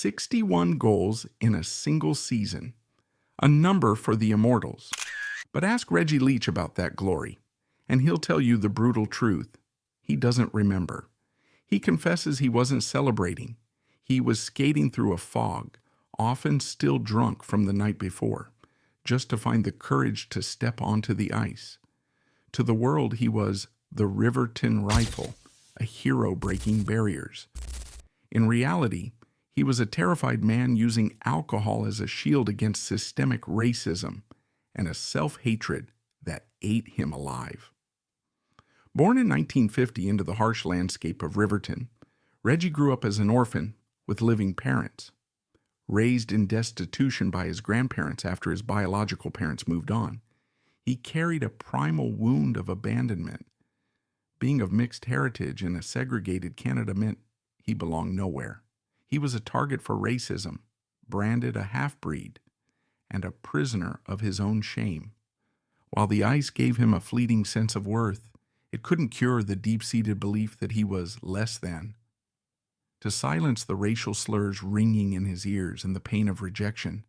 61 goals in a single season, a number for the immortals. But ask Reggie Leach about that glory, and he'll tell you the brutal truth. He doesn't remember. He confesses he wasn't celebrating. He was skating through a fog, often still drunk from the night before, just to find the courage to step onto the ice. To the world, he was the Riverton Rifle, a hero breaking barriers. In reality, he was a terrified man using alcohol as a shield against systemic racism and a self-hatred that ate him alive. Born in 1950 into the harsh landscape of Riverton, Reggie grew up as an orphan with living parents. Raised in destitution by his grandparents after his biological parents moved on, he carried a primal wound of abandonment. Being of mixed heritage in a segregated Canada meant he belonged nowhere. He was a target for racism, branded a half-breed, and a prisoner of his own shame. While the ice gave him a fleeting sense of worth, it couldn't cure the deep-seated belief that he was less than. To silence the racial slurs ringing in his ears and the pain of rejection,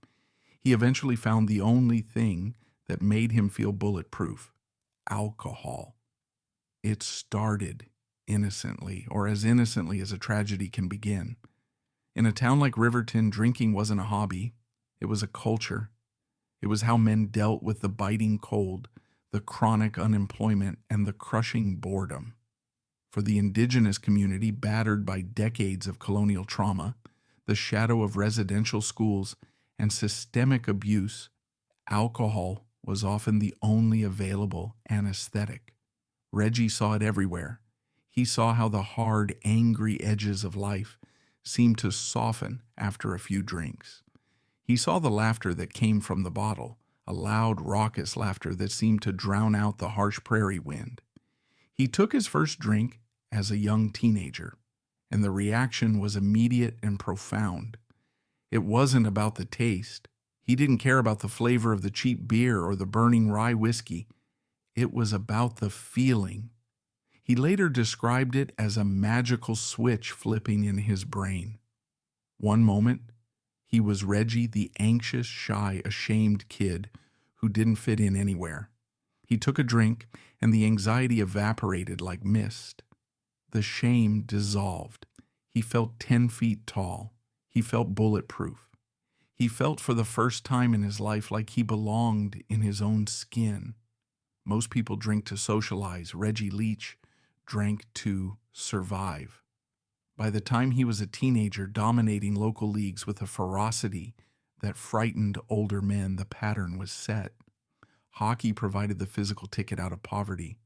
he eventually found the only thing that made him feel bulletproof: alcohol. It started innocently, or as innocently as a tragedy can begin. In a town like Riverton, drinking wasn't a hobby. It was a culture. It was how men dealt with the biting cold, the chronic unemployment, and the crushing boredom. For the indigenous community battered by decades of colonial trauma, the shadow of residential schools, and systemic abuse, alcohol was often the only available anesthetic. Reggie saw it everywhere. He saw how the hard, angry edges of life seemed to soften after a few drinks. He saw the laughter that came from the bottle, a loud, raucous laughter that seemed to drown out the harsh prairie wind. He took his first drink as a young teenager, and the reaction was immediate and profound. It wasn't about the taste. He didn't care about the flavor of the cheap beer or the burning rye whiskey. It was about the feeling. He later described it as a magical switch flipping in his brain. One moment, he was Reggie, the anxious, shy, ashamed kid who didn't fit in anywhere. He took a drink, and the anxiety evaporated like mist. The shame dissolved. He felt 10 feet tall. He felt bulletproof. He felt for the first time in his life like he belonged in his own skin. Most people drink to socialize. Reggie Leach drank to survive. By the time he was a teenager, dominating local leagues with a ferocity that frightened older men, the pattern was set. Hockey provided the physical ticket out of poverty,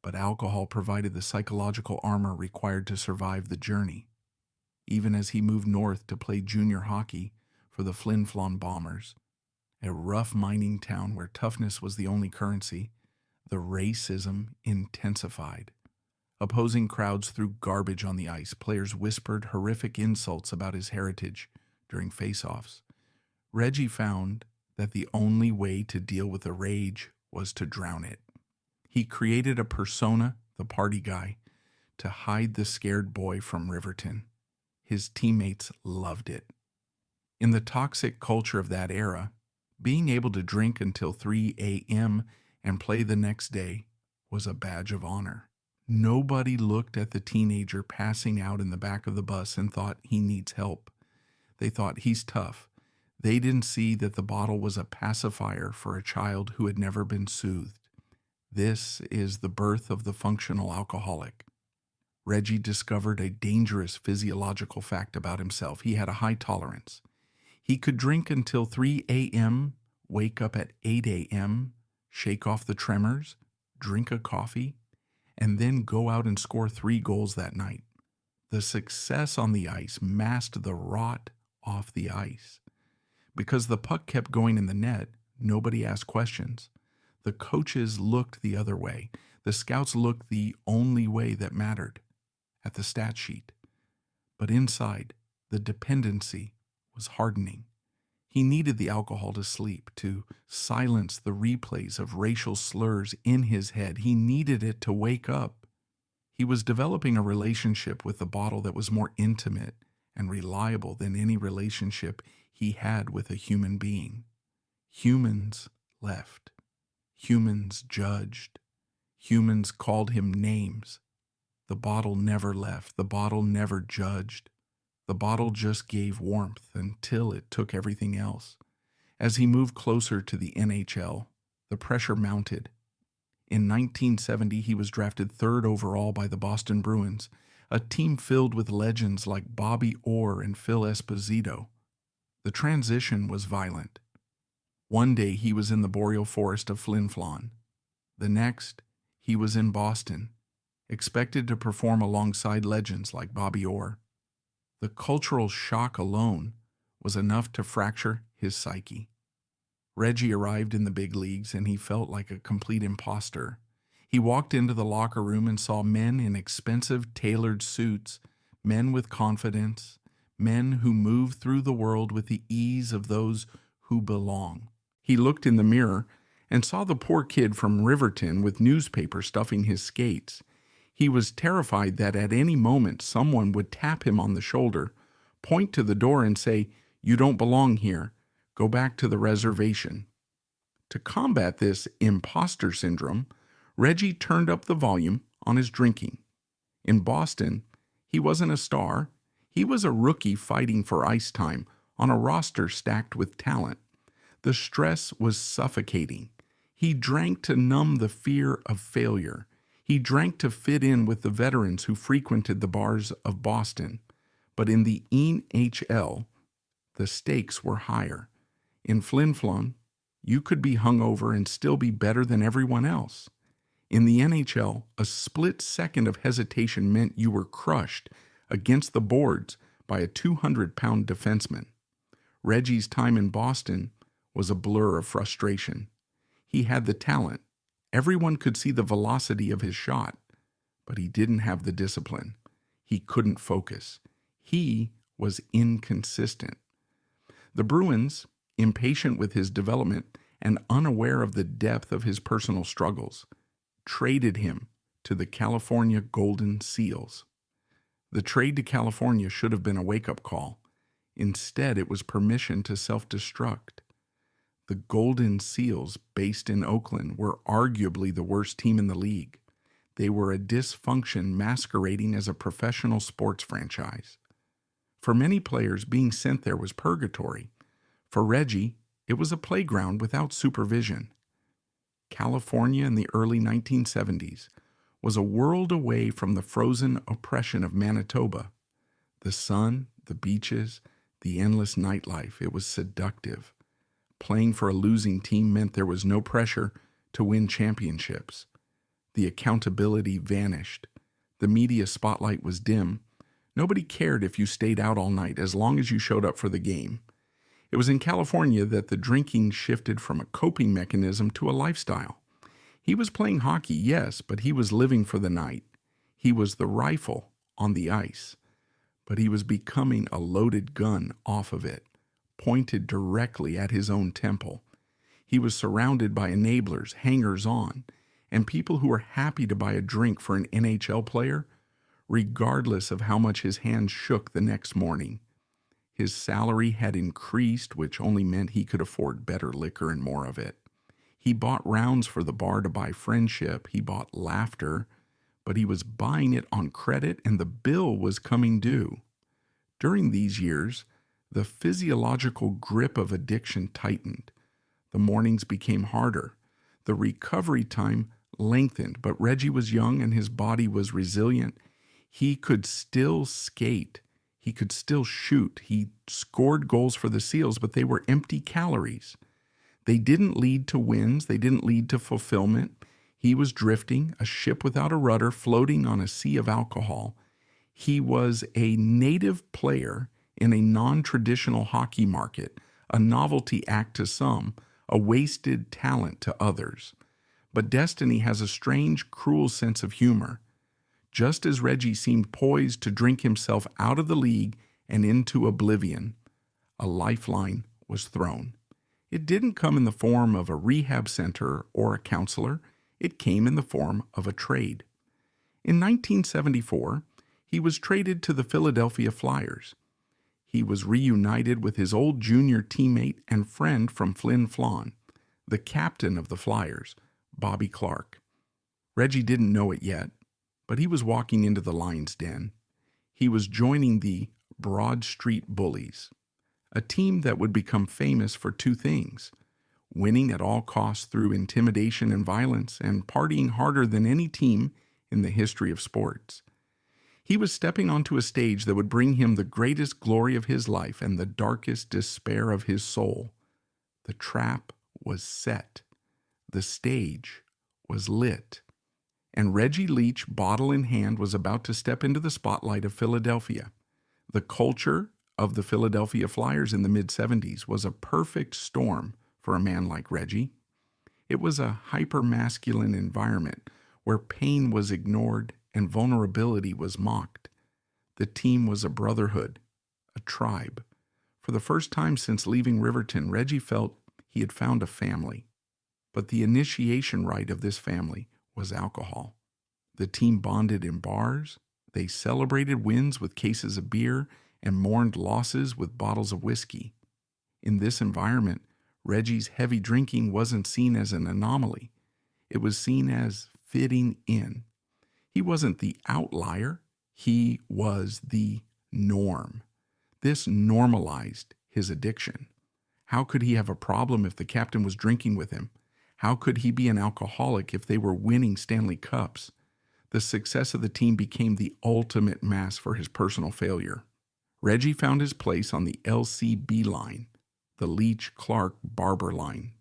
but alcohol provided the psychological armor required to survive the journey. Even as he moved north to play junior hockey for the Flin Flon Bombers, a rough mining town where toughness was the only currency, the racism intensified. Opposing crowds threw garbage on the ice. Players whispered horrific insults about his heritage during face-offs. Reggie found that the only way to deal with the rage was to drown it. He created a persona, the party guy, to hide the scared boy from Riverton. His teammates loved it. In the toxic culture of that era, being able to drink until 3 a.m. and play the next day was a badge of honor. Nobody looked at the teenager passing out in the back of the bus and thought he needs help. They thought he's tough. They didn't see that the bottle was a pacifier for a child who had never been soothed. This is the birth of the functional alcoholic. Reggie discovered a dangerous physiological fact about himself. He had a high tolerance. He could drink until 3 a.m., wake up at 8 a.m., shake off the tremors, drink a coffee, and then go out and score 3 goals that night. The success on the ice masked the rot off the ice. Because the puck kept going in the net, nobody asked questions. The coaches looked the other way. The scouts looked the only way that mattered, at the stat sheet. But inside, the dependency was hardening. He needed the alcohol to sleep, to silence the replays of racial slurs in his head. He needed it to wake up. He was developing a relationship with the bottle that was more intimate and reliable than any relationship he had with a human being. Humans left. Humans judged. Humans called him names. The bottle never left. The bottle never judged. The bottle just gave warmth until it took everything else. As he moved closer to the NHL, the pressure mounted. In 1970, he was drafted 3rd overall by the Boston Bruins, a team filled with legends like Bobby Orr and Phil Esposito. The transition was violent. One day he was in the boreal forest of Flin Flon. The next, he was in Boston, expected to perform alongside legends like Bobby Orr. The cultural shock alone was enough to fracture his psyche. Reggie arrived in the big leagues and he felt like a complete imposter. He walked into the locker room and saw men in expensive tailored suits, men with confidence, men who move through the world with the ease of those who belong. He looked in the mirror and saw the poor kid from Riverton with newspaper stuffing his skates. He was terrified that at any moment someone would tap him on the shoulder, point to the door and say, "You don't belong here. Go back to the reservation." To combat this imposter syndrome, Reggie turned up the volume on his drinking. In Boston, he wasn't a star. He was a rookie fighting for ice time on a roster stacked with talent. The stress was suffocating. He drank to numb the fear of failure. He drank to fit in with the veterans who frequented the bars of Boston. But in the NHL, the stakes were higher. In Flin Flon, you could be hungover and still be better than everyone else. In the NHL, a split second of hesitation meant you were crushed against the boards by a 200-pound defenseman. Reggie's time in Boston was a blur of frustration. He had the talent. Everyone could see the velocity of his shot, but he didn't have the discipline. He couldn't focus. He was inconsistent. The Bruins, impatient with his development and unaware of the depth of his personal struggles, traded him to the California Golden Seals. The trade to California should have been a wake-up call. Instead, it was permission to self-destruct. The Golden Seals, based in Oakland, were arguably the worst team in the league. They were a dysfunction masquerading as a professional sports franchise. For many players, being sent there was purgatory. For Reggie, it was a playground without supervision. California in the early 1970s was a world away from the frozen oppression of Manitoba. The sun, the beaches, the endless nightlife, it was seductive. Playing for a losing team meant there was no pressure to win championships. The accountability vanished. The media spotlight was dim. Nobody cared if you stayed out all night as long as you showed up for the game. It was in California that the drinking shifted from a coping mechanism to a lifestyle. He was playing hockey, yes, but he was living for the night. He was the rifle on the ice, but he was becoming a loaded gun off of it, pointed directly at his own temple. He was surrounded by enablers, hangers-on, and people who were happy to buy a drink for an NHL player, regardless of how much his hands shook the next morning. His salary had increased, which only meant he could afford better liquor and more of it. He bought rounds for the bar to buy friendship. He bought laughter, but he was buying it on credit and the bill was coming due. During these years, the physiological grip of addiction tightened. The mornings became harder. The recovery time lengthened, but Reggie was young and his body was resilient. He could still skate. He could still shoot. He scored goals for the Seals, but they were empty calories. They didn't lead to wins. They didn't lead to fulfillment. He was drifting, a ship without a rudder, floating on a sea of alcohol. He was a native player in a non-traditional hockey market, a novelty act to some, a wasted talent to others. But destiny has a strange, cruel sense of humor. Just as Reggie seemed poised to drink himself out of the league and into oblivion, a lifeline was thrown. It didn't come in the form of a rehab center or a counselor. It came in the form of a trade. In 1974, he was traded to the Philadelphia Flyers. He was reunited with his old junior teammate and friend from Flin Flon, the captain of the Flyers, Bobby Clarke. Reggie didn't know it yet, but he was walking into the Lions' den. He was joining the Broad Street Bullies, a team that would become famous for two things: winning at all costs through intimidation and violence, and partying harder than any team in the history of sports. He was stepping onto a stage that would bring him the greatest glory of his life and the darkest despair of his soul. The trap was set. The stage was lit. And Reggie Leach, bottle in hand, was about to step into the spotlight of Philadelphia. The culture of the Philadelphia Flyers in the mid-70s was a perfect storm for a man like Reggie. It was a hyper-masculine environment where pain was ignored and vulnerability was mocked. The team was a brotherhood, a tribe. For the first time since leaving Riverton, Reggie felt he had found a family. But the initiation rite of this family was alcohol. The team bonded in bars. They celebrated wins with cases of beer and mourned losses with bottles of whiskey. In this environment, Reggie's heavy drinking wasn't seen as an anomaly. It was seen as fitting in. He wasn't the outlier. He was the norm. This normalized his addiction. How could he have a problem if the captain was drinking with him? How could he be an alcoholic if they were winning Stanley Cups? The success of the team became the ultimate mask for his personal failure. Reggie found his place on the LCB line, the Leach-Clark-Barber line.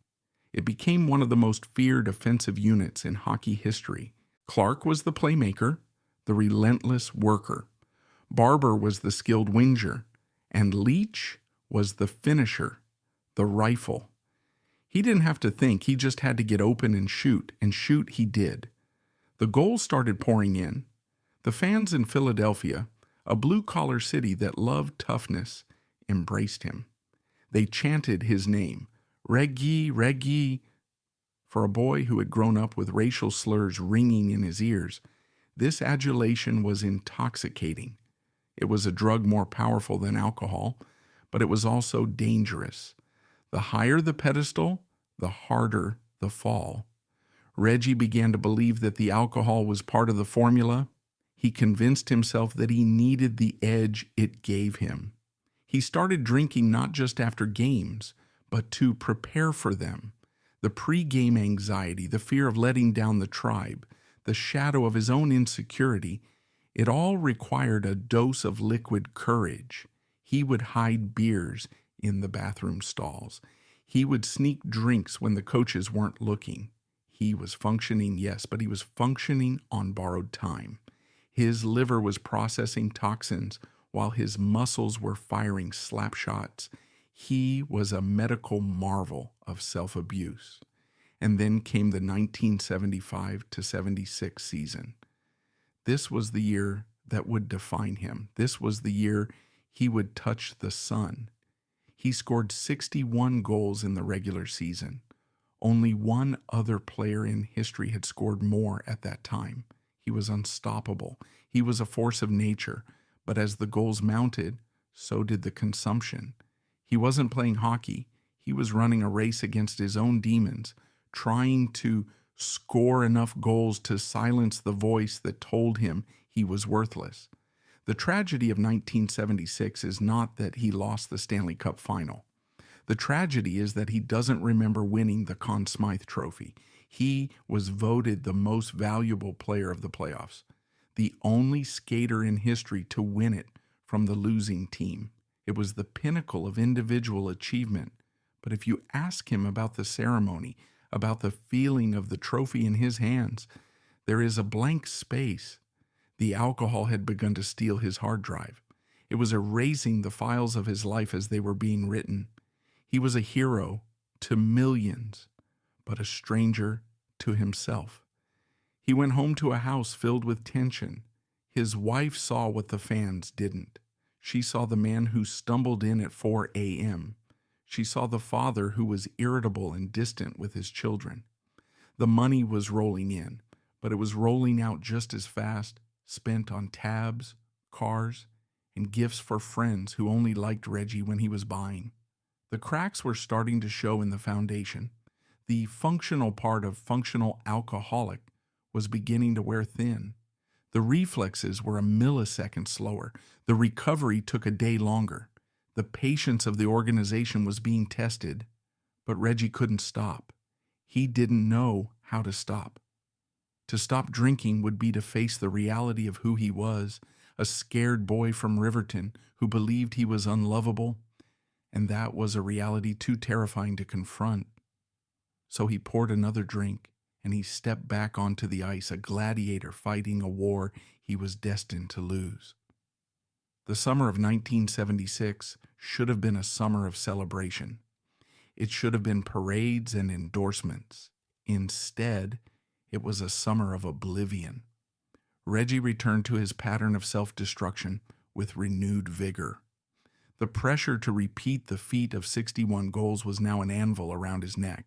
It became one of the most feared offensive units in hockey history. Clark was the playmaker, the relentless worker. Barber was the skilled winger, and Leach was the finisher, the rifle. He didn't have to think, he just had to get open and shoot he did. The goals started pouring in. The fans in Philadelphia, a blue-collar city that loved toughness, embraced him. They chanted his name, Reggie, Reggie. For a boy who had grown up with racial slurs ringing in his ears, this adulation was intoxicating. It was a drug more powerful than alcohol, but it was also dangerous. The higher the pedestal, the harder the fall. Reggie began to believe that the alcohol was part of the formula. He convinced himself that he needed the edge it gave him. He started drinking not just after games, but to prepare for them. The pre-game anxiety, the fear of letting down the tribe, the shadow of his own insecurity, it all required a dose of liquid courage. He would hide beers in the bathroom stalls. He would sneak drinks when the coaches weren't looking. He was functioning, yes, but he was functioning on borrowed time. His liver was processing toxins while his muscles were firing slap shots. He was a medical marvel of self-abuse. And then came the 1975 to 76 season. This was the year that would define him. This was the year he would touch the sun. He scored 61 goals in the regular season. Only one other player in history had scored more at that time. He was unstoppable. He was a force of nature. But as the goals mounted, so did the consumption. He wasn't playing hockey. He was running a race against his own demons, trying to score enough goals to silence the voice that told him he was worthless. The tragedy of 1976 is not that he lost the Stanley Cup final. The tragedy is that he doesn't remember winning the Conn Smythe Trophy. He was voted the most valuable player of the playoffs, the only skater in history to win it from the losing team. It was the pinnacle of individual achievement. But if you ask him about the ceremony, about the feeling of the trophy in his hands, there is a blank space. The alcohol had begun to steal his hard drive. It was erasing the files of his life as they were being written. He was a hero to millions, but a stranger to himself. He went home to a house filled with tension. His wife saw what the fans didn't. She saw the man who stumbled in at 4 a.m. She saw the father who was irritable and distant with his children. The money was rolling in, but it was rolling out just as fast, spent on tabs, cars, and gifts for friends who only liked Reggie when he was buying. The cracks were starting to show in the foundation. The functional part of functional alcoholic was beginning to wear thin. The reflexes were a millisecond slower. The recovery took a day longer. The patience of the organization was being tested, but Reggie couldn't stop. He didn't know how to stop. To stop drinking would be to face the reality of who he was, a scared boy from Riverton who believed he was unlovable, and that was a reality too terrifying to confront. So he poured another drink, and he stepped back onto the ice, a gladiator fighting a war he was destined to lose. The summer of 1976 should have been a summer of celebration. It should have been parades and endorsements. Instead, it was a summer of oblivion. Reggie returned to his pattern of self-destruction with renewed vigor. The pressure to repeat the feat of 61 goals was now an anvil around his neck.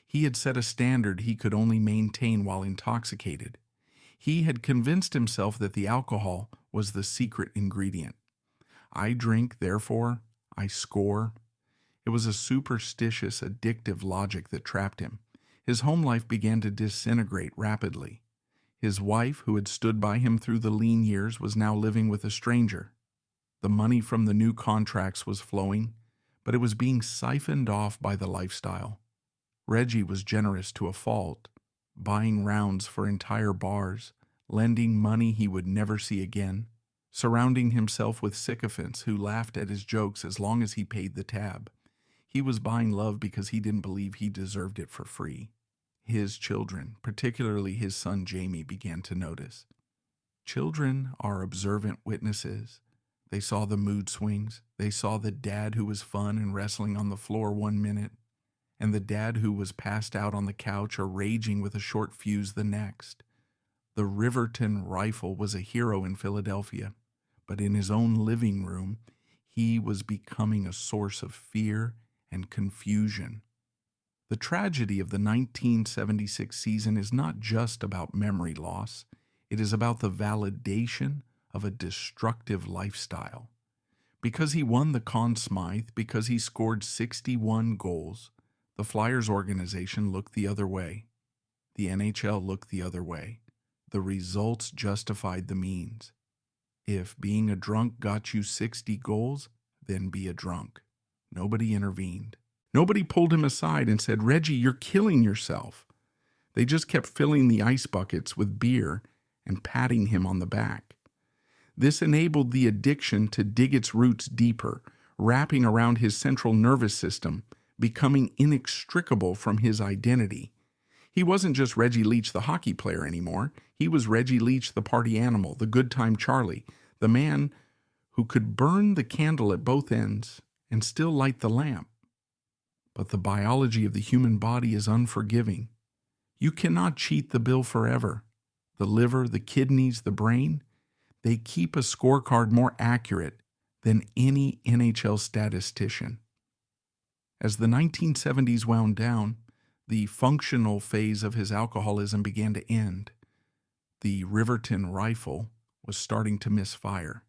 He had set a standard he could only maintain while intoxicated. He had convinced himself that the alcohol was the secret ingredient. I drink, therefore I score. It was a superstitious, addictive logic that trapped him. His home life began to disintegrate rapidly. His wife, who had stood by him through the lean years, was now living with a stranger. The money from the new contracts was flowing, but it was being siphoned off by the lifestyle. Reggie was generous to a fault, buying rounds for entire bars, lending money he would never see again, surrounding himself with sycophants who laughed at his jokes as long as he paid the tab. He was buying love because he didn't believe he deserved it for free. His children, particularly his son Jamie, began to notice. Children are observant witnesses. They saw the mood swings. They saw the dad who was fun and wrestling on the floor 1 minute, and the dad who was passed out on the couch or raging with a short fuse the next. The Riverton Rifle was a hero in Philadelphia, but in his own living room, he was becoming a source of fear and confusion. The tragedy of the 1976 season is not just about memory loss. It is about the validation of a destructive lifestyle. Because he won the Conn Smythe, because he scored 61 goals, the Flyers organization looked the other way. The NHL looked the other way. The results justified the means. If being a drunk got you 60 goals, then be a drunk. Nobody intervened. Nobody pulled him aside and said, "Reggie, you're killing yourself." They just kept filling the ice buckets with beer and patting him on the back. This enabled the addiction to dig its roots deeper, wrapping around his central nervous system, becoming inextricable from his identity. He wasn't just Reggie Leach, the hockey player, anymore. He was Reggie Leach, the party animal, the good time Charlie, the man who could burn the candle at both ends and still light the lamp. But the biology of the human body is unforgiving. You cannot cheat the bill forever. The liver, the kidneys, the brain, they keep a scorecard more accurate than any NHL statistician. As the 1970s wound down, the functional phase of his alcoholism began to end. The Riverton Rifle was starting to miss fire.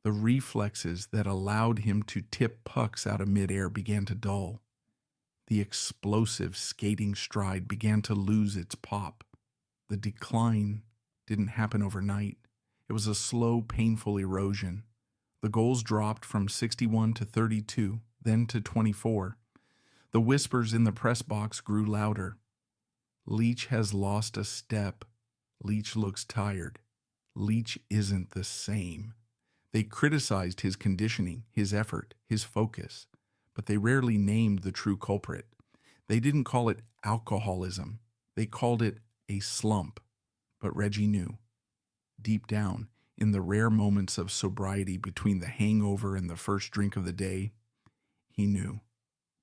The reflexes that allowed him to tip pucks out of midair began to dull. The explosive skating stride began to lose its pop. The decline didn't happen overnight. It was a slow, painful erosion. The goals dropped from 61 to 32, then to 24. The whispers in the press box grew louder. Leach has lost a step. Leach looks tired. Leach isn't the same. They criticized his conditioning, his effort, his focus, but they rarely named the true culprit. They didn't call it alcoholism. They called it a slump. But Reggie knew. Deep down, in the rare moments of sobriety between the hangover and the first drink of the day, he knew.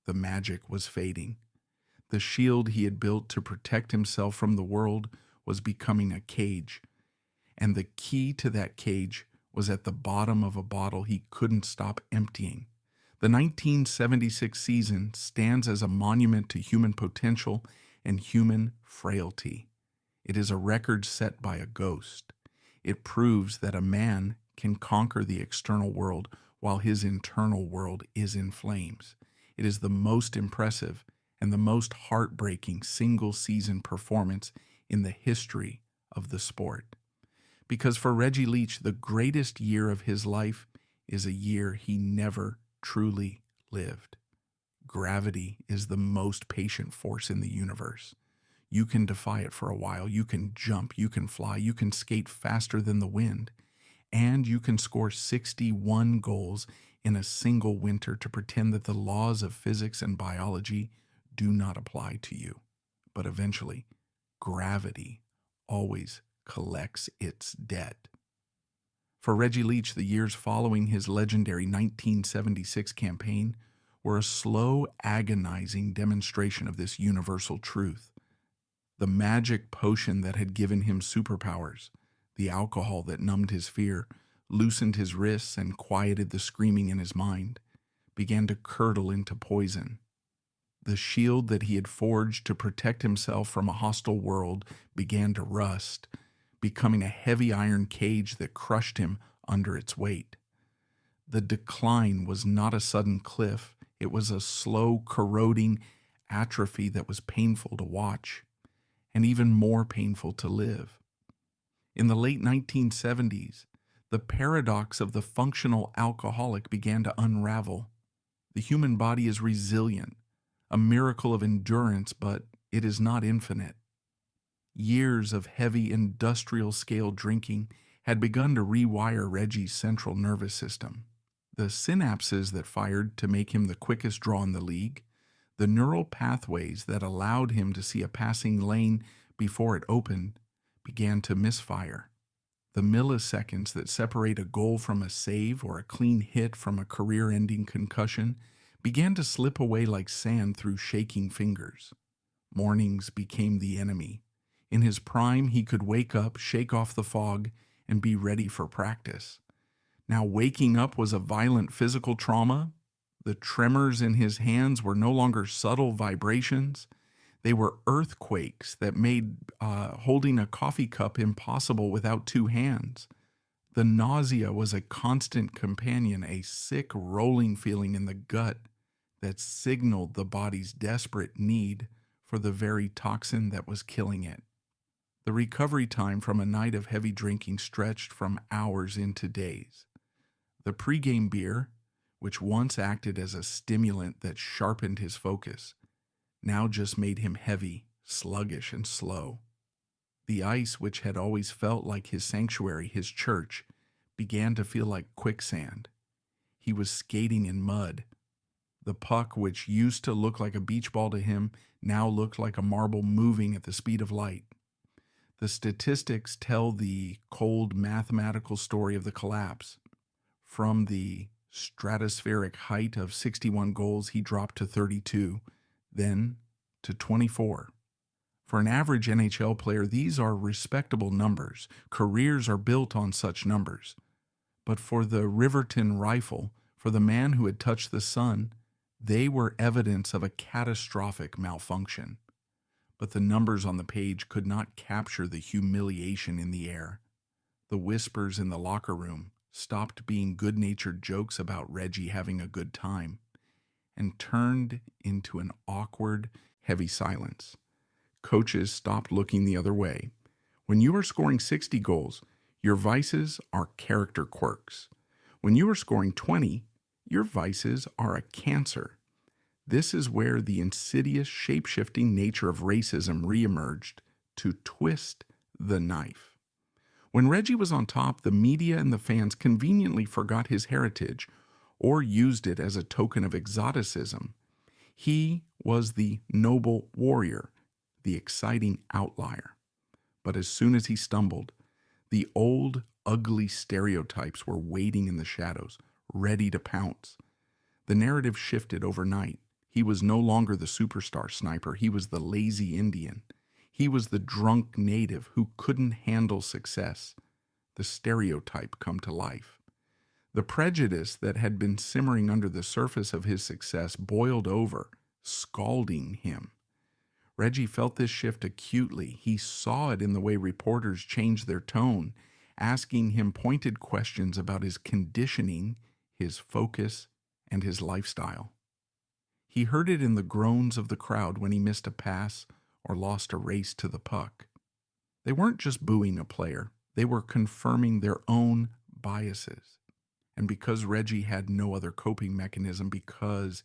The magic was fading. The shield he had built to protect himself from the world was becoming a cage. And the key to that cage was at the bottom of a bottle he couldn't stop emptying. The 1976 season stands as a monument to human potential and human frailty. It is a record set by a ghost. It proves that a man can conquer the external world while his internal world is in flames. It is the most impressive and the most heartbreaking single-season performance in the history of the sport. Because for Reggie Leach, the greatest year of his life is a year he never truly lived. Gravity is the most patient force in the universe. You can defy it for a while. You can jump, you can fly, you can skate faster than the wind, and you can score 61 goals in a single winter to pretend that the laws of physics and biology do not apply to you. But eventually, gravity always collects its debt. For Reggie Leach, the years following his legendary 1976 campaign were a slow, agonizing demonstration of this universal truth. The magic potion that had given him superpowers, the alcohol that numbed his fear, loosened his wrists, and quieted the screaming in his mind, began to curdle into poison. The shield that he had forged to protect himself from a hostile world began to rust, becoming a heavy iron cage that crushed him under its weight. The decline was not a sudden cliff. It was a slow, corroding atrophy that was painful to watch, and even more painful to live. In the late 1970s, the paradox of the functional alcoholic began to unravel. The human body is resilient, a miracle of endurance, but it is not infinite. Years of heavy industrial-scale drinking had begun to rewire Reggie's central nervous system. The synapses that fired to make him the quickest draw in the league, the neural pathways that allowed him to see a passing lane before it opened, began to misfire. The milliseconds that separate a goal from a save or a clean hit from a career-ending concussion began to slip away like sand through shaking fingers. Mornings became the enemy. In his prime, he could wake up, shake off the fog, and be ready for practice. Now waking up was a violent physical trauma. The tremors in his hands were no longer subtle vibrations. They were earthquakes that made holding a coffee cup impossible without two hands. The nausea was a constant companion, a sick, rolling feeling in the gut that signaled the body's desperate need for the very toxin that was killing it. The recovery time from a night of heavy drinking stretched from hours into days. The pregame beer, which once acted as a stimulant that sharpened his focus, now just made him heavy, sluggish, and slow. The ice, which had always felt like his sanctuary, his church, began to feel like quicksand. He was skating in mud. The puck, which used to look like a beach ball to him, now looked like a marble moving at the speed of light. The statistics tell the cold mathematical story of the collapse. From the stratospheric height of 61 goals, he dropped to 32, then to 24. For an average NHL player, these are respectable numbers. Careers are built on such numbers. But for the Riverton Rifle, for the man who had touched the sun, they were evidence of a catastrophic malfunction. But the numbers on the page could not capture the humiliation in the air. The whispers in the locker room stopped being good-natured jokes about Reggie having a good time and turned into an awkward, heavy silence. Coaches stopped looking the other way. When you are scoring 60 goals, your vices are character quirks. When you are scoring 20, your vices are a cancer. This is where the insidious, shape-shifting nature of racism reemerged to twist the knife. When Reggie was on top, the media and the fans conveniently forgot his heritage or used it as a token of exoticism. He was the noble warrior, the exciting outlier. But as soon as he stumbled, the old, ugly stereotypes were waiting in the shadows, ready to pounce. The narrative shifted overnight. He was no longer the superstar sniper. He was the lazy Indian. He was the drunk native who couldn't handle success. The stereotype come to life. The prejudice that had been simmering under the surface of his success boiled over, scalding him. Reggie felt this shift acutely. He saw it in the way reporters changed their tone asking him pointed questions about his conditioning, his focus, and his lifestyle. He heard it in the groans of the crowd when he missed a pass or lost a race to the puck. They weren't just booing a player, they were confirming their own biases. And because Reggie had no other coping mechanism, because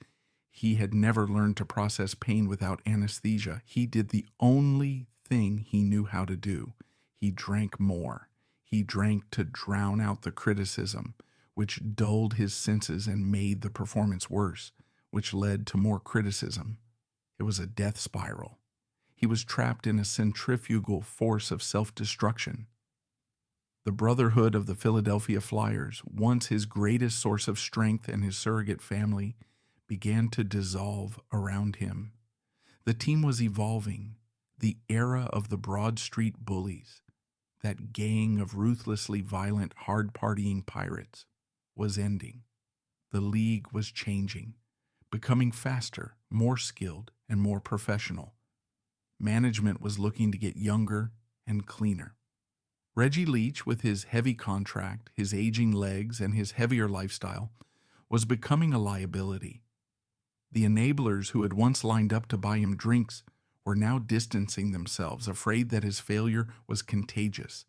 he had never learned to process pain without anesthesia, he did the only thing he knew how to do. He drank more. He drank to drown out the criticism, which dulled his senses and made the performance worse, which led to more criticism. It was a death spiral. He was trapped in a centrifugal force of self-destruction. The brotherhood of the Philadelphia Flyers, once his greatest source of strength and his surrogate family, began to dissolve around him. The team was evolving. The era of the Broad Street Bullies, that gang of ruthlessly violent, hard-partying pirates, was ending. The league was changing, becoming faster, more skilled, and more professional. Management was looking to get younger and cleaner. Reggie Leach, with his heavy contract, his aging legs, and his heavier lifestyle, was becoming a liability. The enablers who had once lined up to buy him drinks were now distancing themselves, afraid that his failure was contagious.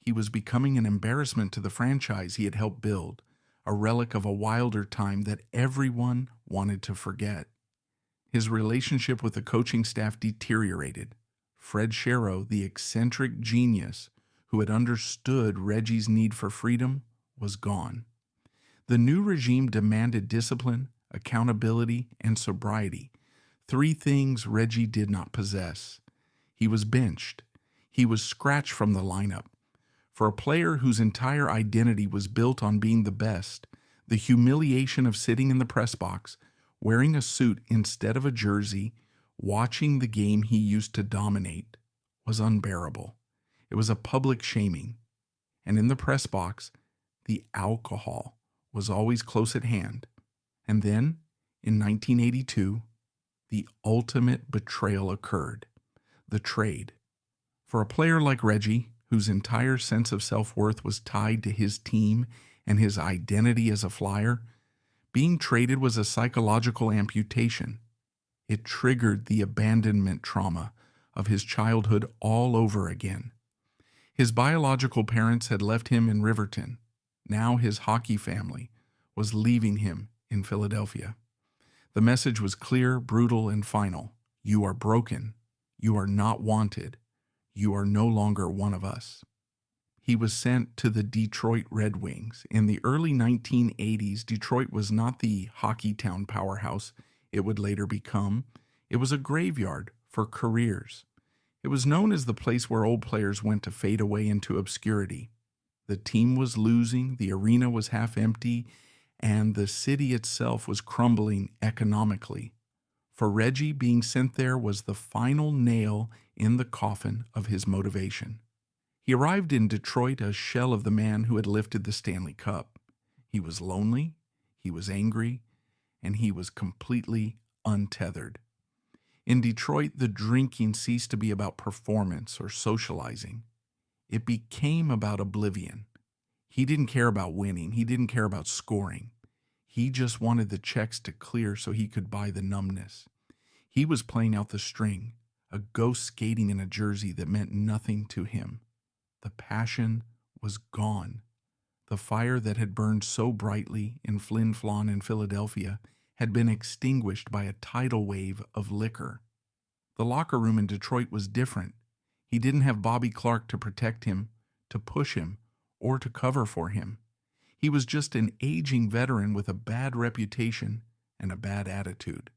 He was becoming an embarrassment to the franchise he had helped build, a relic of a wilder time that everyone wanted to forget. His relationship with the coaching staff deteriorated. Fred Sharrow, the eccentric genius who had understood Reggie's need for freedom, was gone. The new regime demanded discipline, accountability, and sobriety, three things Reggie did not possess. He was benched. He was scratched from the lineup. For a player whose entire identity was built on being the best, the humiliation of sitting in the press box, wearing a suit instead of a jersey, watching the game he used to dominate, was unbearable. It was a public shaming. And in the press box, the alcohol was always close at hand. And then, in 1982, the ultimate betrayal occurred, the trade. For a player like Reggie, whose entire sense of self-worth was tied to his team and his identity as a Flyer, being traded was a psychological amputation. It triggered the abandonment trauma of his childhood all over again. His biological parents had left him in Riverton. Now his hockey family was leaving him in Philadelphia. The message was clear, brutal, and final. You are broken. You are not wanted. You are no longer one of us. He was sent to the Detroit Red Wings. In the early 1980s, Detroit was not the hockey town powerhouse it would later become. It was a graveyard for careers. It was known as the place where old players went to fade away into obscurity. The team was losing, the arena was half empty, and the city itself was crumbling economically. For Reggie, being sent there was the final nail in the coffin of his motivation. He arrived in Detroit a shell of the man who had lifted the Stanley Cup. He was lonely, he was angry, and he was completely untethered. In Detroit, the drinking ceased to be about performance or socializing. It became about oblivion. He didn't care about winning. He didn't care about scoring. He just wanted the checks to clear so he could buy the numbness. He was playing out the string, a ghost skating in a jersey that meant nothing to him. The passion was gone. The fire that had burned so brightly in Flin Flon in Philadelphia had been extinguished by a tidal wave of liquor. The locker room in Detroit was different. He didn't have Bobby Clark to protect him, to push him, or to cover for him. He was just an aging veteran with a bad reputation and a bad attitude.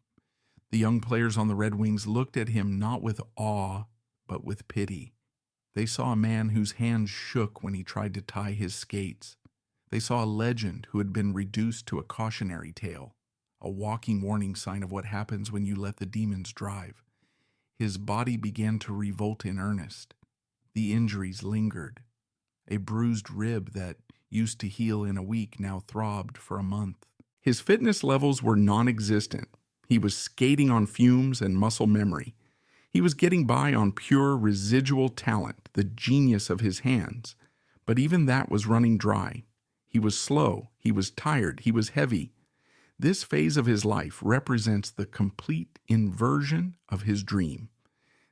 The young players on the Red Wings looked at him not with awe, but with pity. They saw a man whose hands shook when he tried to tie his skates. They saw a legend who had been reduced to a cautionary tale, a walking warning sign of what happens when you let the demons drive. His body began to revolt in earnest. The injuries lingered. A bruised rib that used to heal in a week now throbbed for a month. His fitness levels were non-existent. He was skating on fumes and muscle memory. He was getting by on pure residual talent, the genius of his hands. But even that was running dry. He was slow, he was tired, he was heavy. This phase of his life represents the complete inversion of his dream.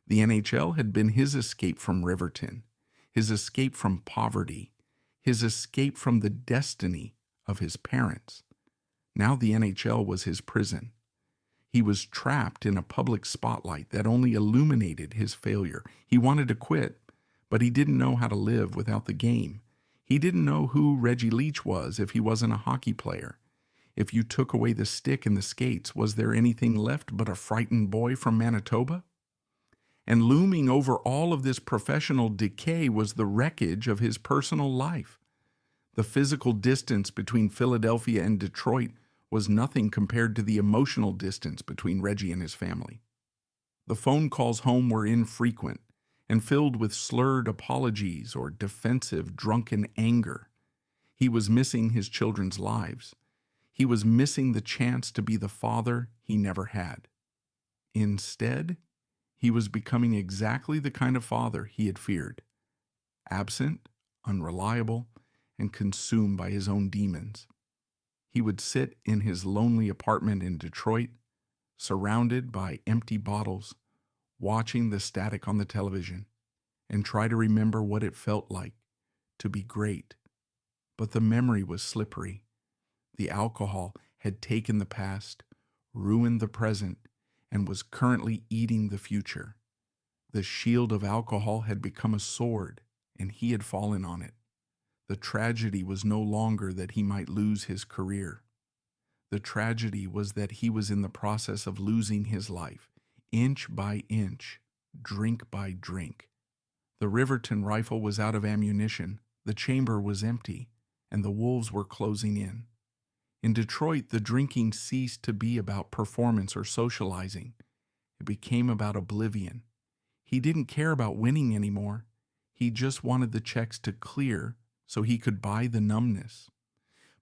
The NHL had been his escape from Riverton, his escape from poverty, his escape from the destiny of his parents. Now the NHL was his prison. He was trapped in a public spotlight that only illuminated his failure. He wanted to quit, but he didn't know how to live without the game. He didn't know who Reggie Leach was if he wasn't a hockey player. If you took away the stick and the skates, was there anything left but a frightened boy from Manitoba? And looming over all of this professional decay was the wreckage of his personal life. The physical distance between Philadelphia and Detroit was nothing compared to the emotional distance between Reggie and his family. The phone calls home were infrequent and filled with slurred apologies or defensive, drunken anger. He was missing his children's lives. He was missing the chance to be the father he never had. Instead, he was becoming exactly the kind of father he had feared: absent, unreliable, and consumed by his own demons. He would sit in his lonely apartment in Detroit, surrounded by empty bottles, watching the static on the television, and try to remember what it felt like to be great. But the memory was slippery. The alcohol had taken the past, ruined the present, and was currently eating the future. The shield of alcohol had become a sword, and he had fallen on it. The tragedy was no longer that he might lose his career. The tragedy was that he was in the process of losing his life, inch by inch, drink by drink. The Riverton Rifle was out of ammunition, the chamber was empty, and the wolves were closing in. In Detroit, the drinking ceased to be about performance or socializing. It became about oblivion. He didn't care about winning anymore. He just wanted the checks to clear so he could buy the numbness.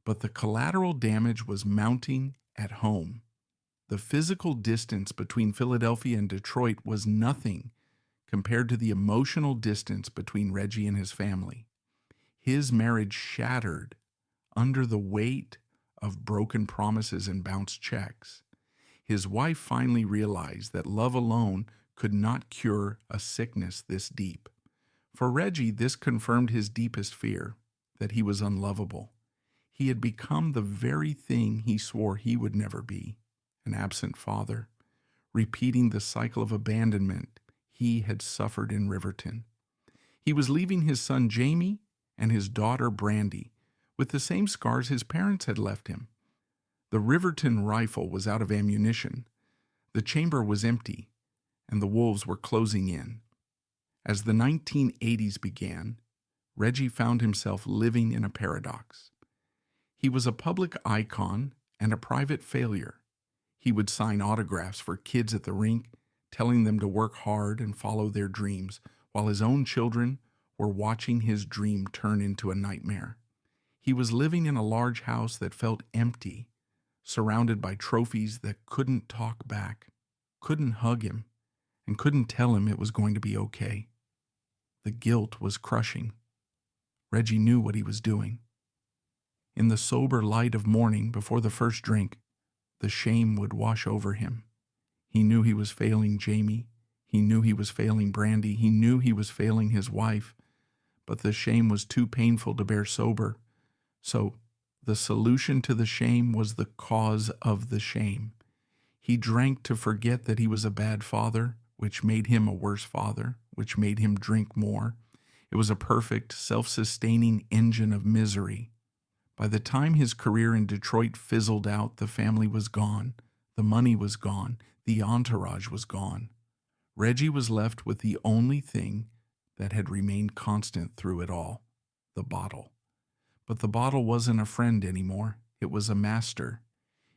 But the collateral damage was mounting at home. The physical distance between Philadelphia and Detroit was nothing compared to the emotional distance between Reggie and his family. His marriage shattered under the weight of broken promises and bounced checks. His wife finally realized that love alone could not cure a sickness this deep. For Reggie, this confirmed his deepest fear, that he was unlovable. He had become the very thing he swore he would never be, an absent father, repeating the cycle of abandonment he had suffered in Riverton. He was leaving his son Jamie and his daughter Brandy with the same scars his parents had left him. The Riverton Rifle was out of ammunition, the chamber was empty, and the wolves were closing in. As the 1980s began, Reggie found himself living in a paradox. He was a public icon and a private failure. He would sign autographs for kids at the rink, telling them to work hard and follow their dreams, while his own children were watching his dream turn into a nightmare. He was living in a large house that felt empty, surrounded by trophies that couldn't talk back, couldn't hug him, and couldn't tell him it was going to be okay. The guilt was crushing. Reggie knew what he was doing. In the sober light of morning before the first drink, the shame would wash over him. He knew he was failing Jamie. He knew he was failing Brandy. He knew he was failing his wife. But the shame was too painful to bear sober. So the solution to the shame was the cause of the shame. He drank to forget that he was a bad father, which made him a worse father, which made him drink more. It was a perfect, self-sustaining engine of misery. By the time his career in Detroit fizzled out, the family was gone, the money was gone, the entourage was gone. Reggie was left with the only thing that had remained constant through it all, the bottle. But the bottle wasn't a friend anymore. It was a master.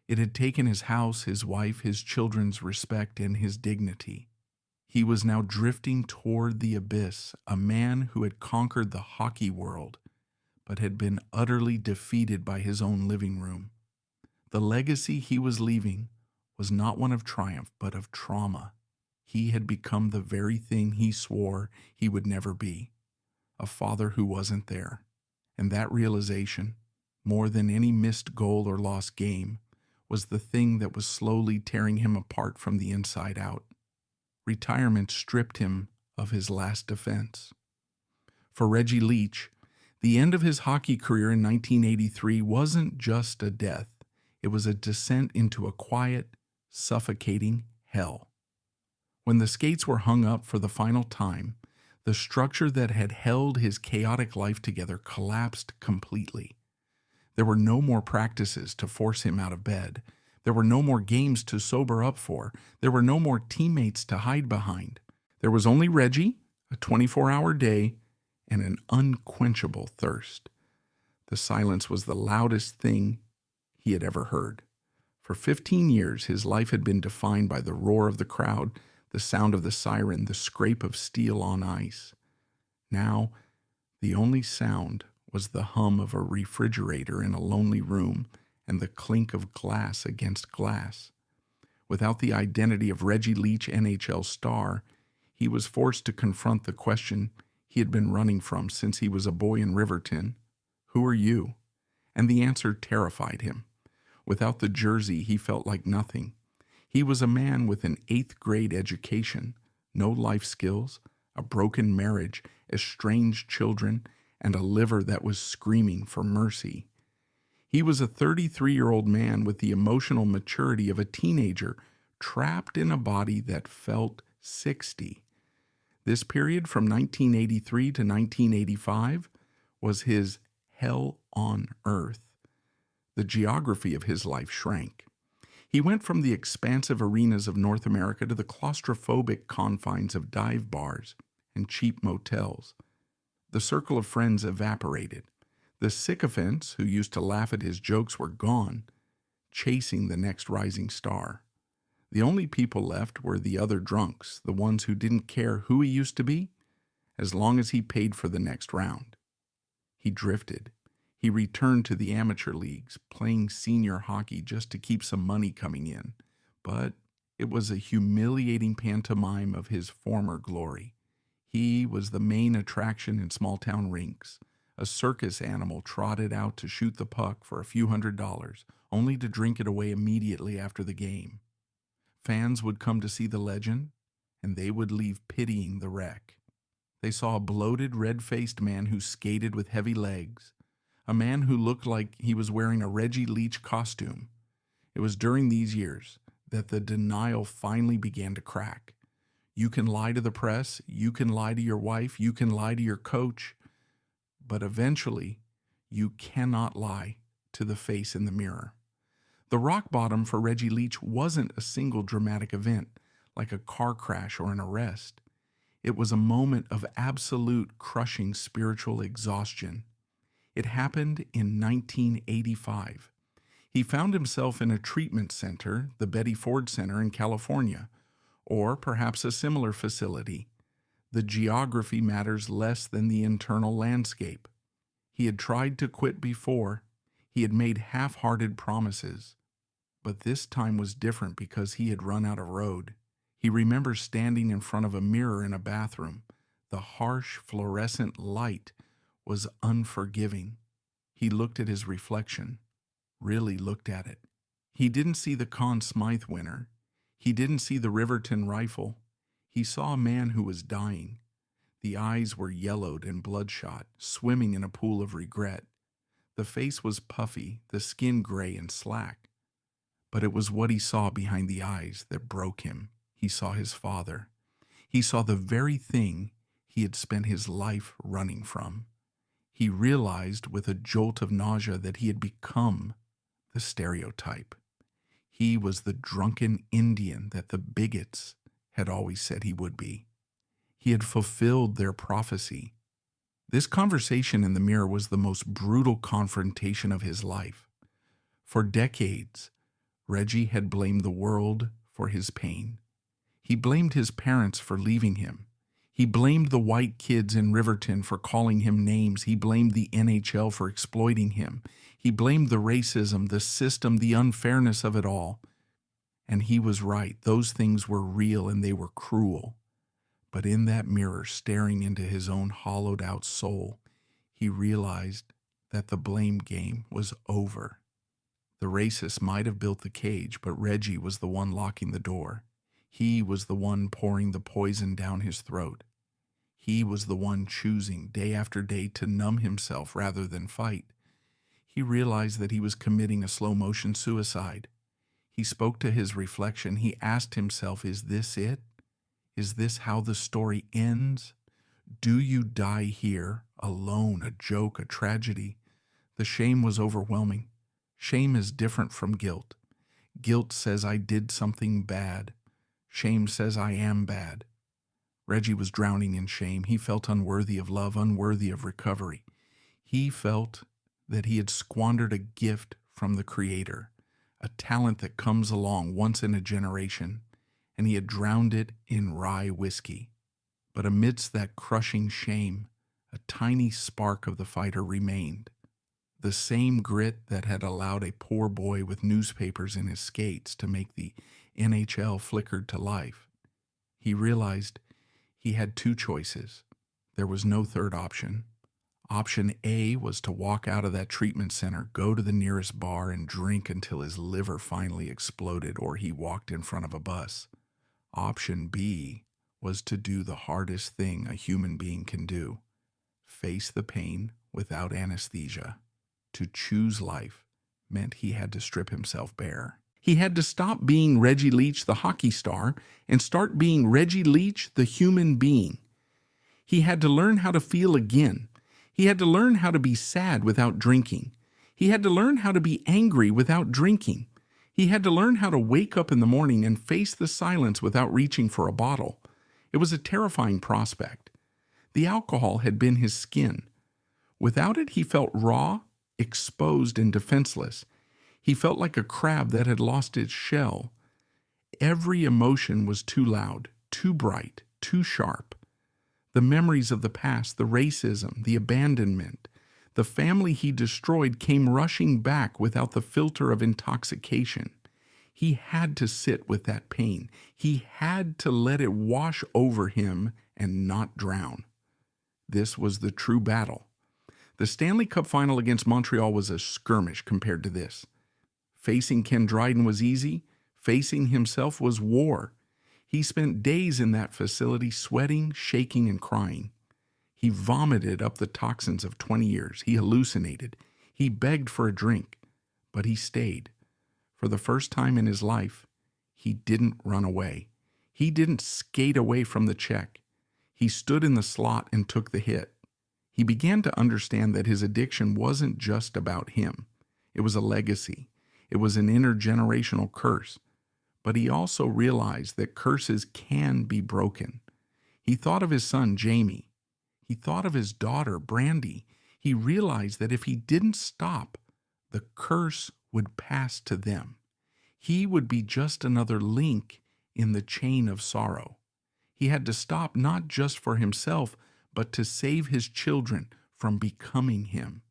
It had taken his house, his wife, his children's respect, and his dignity. He was now drifting toward the abyss, a man who had conquered the hockey world, but had been utterly defeated by his own living room. The legacy he was leaving was not one of triumph, but of trauma. He had become the very thing he swore he would never be, a father who wasn't there. And that realization, more than any missed goal or lost game, was the thing that was slowly tearing him apart from the inside out. Retirement stripped him of his last defense. For Reggie Leach, the end of his hockey career in 1983 wasn't just a death. It was a descent into a quiet, suffocating hell. When the skates were hung up for the final time, the structure that had held his chaotic life together collapsed completely. There were no more practices to force him out of bed. There were no more games to sober up for. There were no more teammates to hide behind. There was only Reggie, a 24-hour day, and an unquenchable thirst. The silence was the loudest thing he had ever heard. For 15 years, his life had been defined by the roar of the crowd, the sound of the siren, the scrape of steel on ice. Now, the only sound was the hum of a refrigerator in a lonely room and the clink of glass against glass. Without the identity of Reggie Leach, NHL star, he was forced to confront the question he had been running from since he was a boy in Riverton. Who are you? And the answer terrified him. Without the jersey, he felt like nothing. He was a man with an 8th grade education, no life skills, a broken marriage, estranged children, and a liver that was screaming for mercy. He was a 33-year-old man with the emotional maturity of a teenager, trapped in a body that felt 60. This period from 1983 to 1985 was his hell on earth. The geography of his life shrank. He went from the expansive arenas of North America to the claustrophobic confines of dive bars and cheap motels. The circle of friends evaporated. The sycophants who used to laugh at his jokes were gone, chasing the next rising star. The only people left were the other drunks, the ones who didn't care who he used to be, as long as he paid for the next round. He drifted. He returned to the amateur leagues, playing senior hockey just to keep some money coming in. But it was a humiliating pantomime of his former glory. He was the main attraction in small-town rinks, a circus animal trotted out to shoot the puck for a few $100s, only to drink it away immediately after the game. Fans would come to see the legend, and they would leave pitying the wreck. They saw a bloated, red-faced man who skated with heavy legs, a man who looked like he was wearing a Reggie Leach costume. It was during these years that the denial finally began to crack. You can lie to the press, you can lie to your wife, you can lie to your coach, but eventually you cannot lie to the face in the mirror. The rock bottom for Reggie Leach wasn't a single dramatic event, like a car crash or an arrest. It was a moment of absolute crushing spiritual exhaustion. It happened in 1985. He found himself in a treatment center, the Betty Ford Center in California, or perhaps a similar facility. The geography matters less than the internal landscape. He had tried to quit before. He had made half-hearted promises. But this time was different because he had run out of road. He remembers standing in front of a mirror in a bathroom. The harsh fluorescent light was unforgiving. He looked at his reflection, really looked at it. He didn't see the Conn Smythe winner. He didn't see the Riverton Rifle. He saw a man who was dying. The eyes were yellowed and bloodshot, swimming in a pool of regret. The face was puffy, the skin gray and slack. But it was what he saw behind the eyes that broke him. He saw his father. He saw the very thing he had spent his life running from. He realized with a jolt of nausea that he had become the stereotype. He was the drunken Indian that the bigots had always said he would be. He had fulfilled their prophecy. This conversation in the mirror was the most brutal confrontation of his life. For decades, Reggie had blamed the world for his pain. He blamed his parents for leaving him. He blamed the white kids in Riverton for calling him names. He blamed the NHL for exploiting him. He blamed the racism, the system, the unfairness of it all. And he was right. Those things were real and they were cruel. But in that mirror, staring into his own hollowed-out soul, he realized that the blame game was over. The racist might have built the cage, but Reggie was the one locking the door. He was the one pouring the poison down his throat. He was the one choosing day after day to numb himself rather than fight. He realized that he was committing a slow-motion suicide. He spoke to his reflection. He asked himself, is this it? Is this how the story ends? Do you die here, alone, a joke, a tragedy? The shame was overwhelming. Shame is different from guilt. Guilt says I did something bad. Shame says I am bad. Reggie was drowning in shame. He felt unworthy of love, unworthy of recovery. He felt that he had squandered a gift from the Creator, a talent that comes along once in a generation, and he had drowned it in rye whiskey. But amidst that crushing shame, a tiny spark of the fighter remained. The same grit that had allowed a poor boy with newspapers in his skates to make the NHL flickered to life. He realized he had two choices. There was no third option. Option A was to walk out of that treatment center, go to the nearest bar, and drink until his liver finally exploded or he walked in front of a bus. Option B was to do the hardest thing a human being can do: face the pain without anesthesia. To choose life meant he had to strip himself bare. He had to stop being Reggie Leach, the hockey star, and start being Reggie Leach, the human being. He had to learn how to feel again. He had to learn how to be sad without drinking. He had to learn how to be angry without drinking. He had to learn how to wake up in the morning and face the silence without reaching for a bottle. It was a terrifying prospect. The alcohol had been his skin. Without it, he felt raw, exposed, and defenseless. He felt like a crab that had lost its shell. Every emotion was too loud, too bright, too sharp. The memories of the past, the racism, the abandonment, the family he destroyed came rushing back without the filter of intoxication. He had to sit with that pain. He had to let it wash over him and not drown. This was the true battle. The Stanley Cup final against Montreal was a skirmish compared to this. Facing Ken Dryden was easy. Facing himself was war. He spent days in that facility sweating, shaking, and crying. He vomited up the toxins of 20 years. He hallucinated. He begged for a drink, but he stayed. For the first time in his life, he didn't run away. He didn't skate away from the check. He stood in the slot and took the hit. He began to understand that his addiction wasn't just about him. It was a legacy. It was an intergenerational curse. But he also realized that curses can be broken. He thought of his son, Jamie. He thought of his daughter, Brandy. He realized that if he didn't stop, the curse would pass to them. He would be just another link in the chain of sorrow. He had to stop not just for himself, but to save his children from becoming him.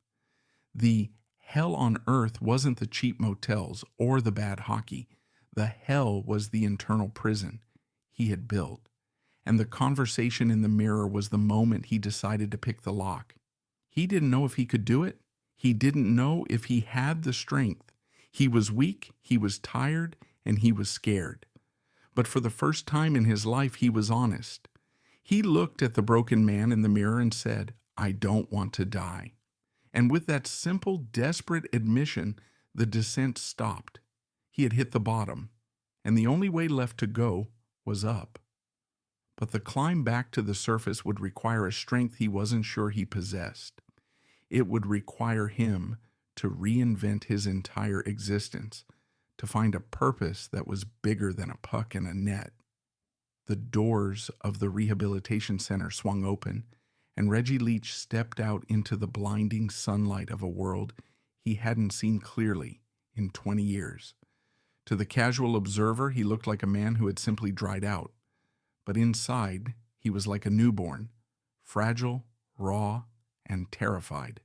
The hell on earth wasn't the cheap motels or the bad hockey. The hell was the internal prison he had built. And the conversation in the mirror was the moment he decided to pick the lock. He didn't know if he could do it. He didn't know if he had the strength. He was weak, he was tired, and he was scared. But for the first time in his life, he was honest. He looked at the broken man in the mirror and said, "I don't want to die." And with that simple, desperate admission, the descent stopped. He had hit the bottom, and the only way left to go was up. But the climb back to the surface would require a strength he wasn't sure he possessed. It would require him to reinvent his entire existence, to find a purpose that was bigger than a puck and a net. The doors of the rehabilitation center swung open, and Reggie Leach stepped out into the blinding sunlight of a world he hadn't seen clearly in 20 years. To the casual observer, he looked like a man who had simply dried out. But inside, he was like a newborn, fragile, raw, and terrified.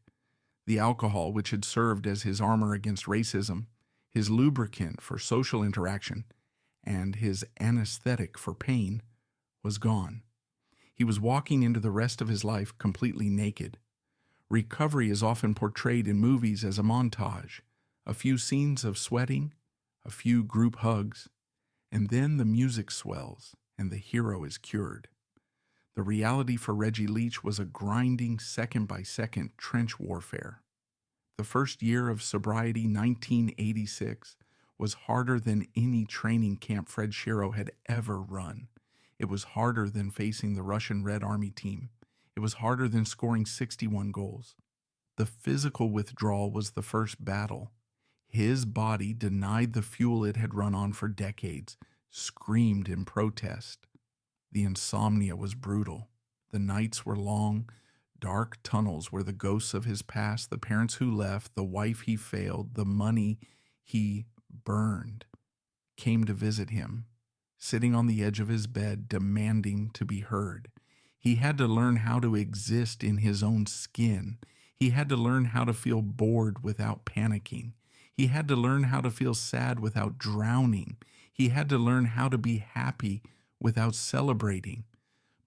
The alcohol, which had served as his armor against racism, his lubricant for social interaction, and his anesthetic for pain, was gone. He was walking into the rest of his life completely naked. Recovery is often portrayed in movies as a montage, a few scenes of sweating, a few group hugs, and then the music swells and the hero is cured. The reality for Reggie Leach was a grinding second-by-second trench warfare. The first year of sobriety, 1986, was harder than any training camp Fred Shero had ever run. It was harder than facing the Russian Red Army team. It was harder than scoring 61 goals. The physical withdrawal was the first battle. His body denied the fuel it had run on for decades, screamed in protest. The insomnia was brutal. The nights were long, dark tunnels where the ghosts of his past, the parents who left, the wife he failed, the money he burned, came to visit him, sitting on the edge of his bed, demanding to be heard. He had to learn how to exist in his own skin. He had to learn how to feel bored without panicking. He had to learn how to feel sad without drowning. He had to learn how to be happy without celebrating.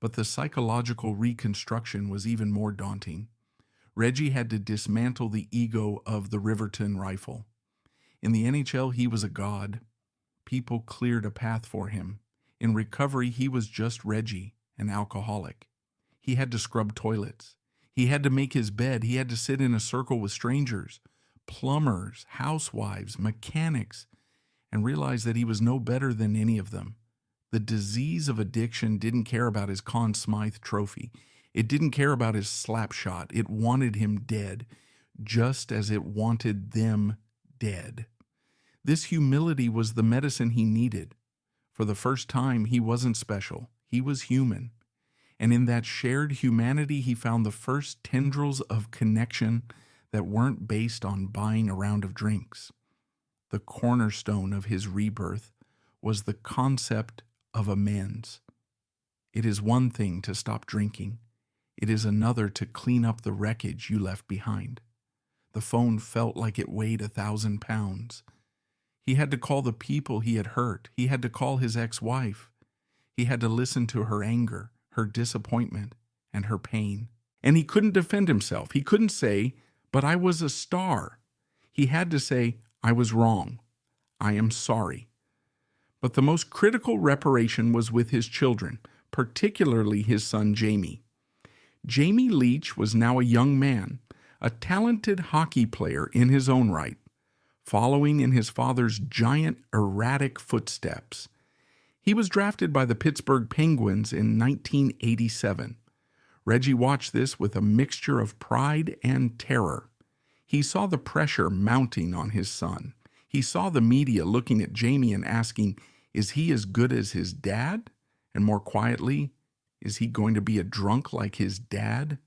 But the psychological reconstruction was even more daunting. Reggie had to dismantle the ego of the Riverton Rifle. In the NHL, he was a god. People cleared a path for him. In recovery, he was just Reggie, an alcoholic. He had to scrub toilets. He had to make his bed. He had to sit in a circle with strangers, plumbers, housewives, mechanics, and realize that he was no better than any of them. The disease of addiction didn't care about his Conn Smythe Trophy. It didn't care about his slap shot. It wanted him dead, just as it wanted them dead. This humility was the medicine he needed. For the first time, he wasn't special. He was human. And in that shared humanity, he found the first tendrils of connection that weren't based on buying a round of drinks. The cornerstone of his rebirth was the concept of amends. It is one thing to stop drinking. It is another to clean up the wreckage you left behind. The phone felt like it weighed 1,000 pounds. He had to call the people he had hurt. He had to call his ex-wife. He had to listen to her anger, her disappointment, and her pain. And he couldn't defend himself. He couldn't say, "But I was a star." He had to say, "I was wrong. I am sorry." But the most critical reparation was with his children, particularly his son Jamie. Jamie Leach was now a young man, a talented hockey player in his own right, following in his father's giant, erratic footsteps. He was drafted by the Pittsburgh Penguins in 1987. Reggie watched this with a mixture of pride and terror. He saw the pressure mounting on his son. He saw the media looking at Jamie and asking, is he as good as his dad? And more quietly, is he going to be a drunk like his dad?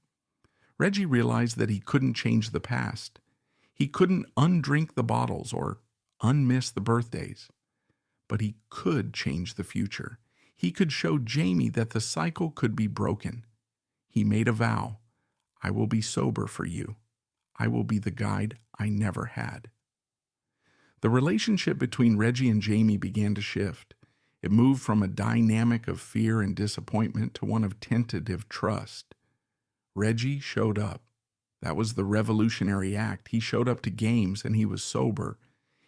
Reggie realized that he couldn't change the past. He couldn't undrink the bottles or unmiss the birthdays. But he could change the future. He could show Jamie that the cycle could be broken. He made a vow. I will be sober for you. I will be the guide I never had. The relationship between Reggie and Jamie began to shift. It moved from a dynamic of fear and disappointment to one of tentative trust. Reggie showed up. That was the revolutionary act. He showed up to games and he was sober.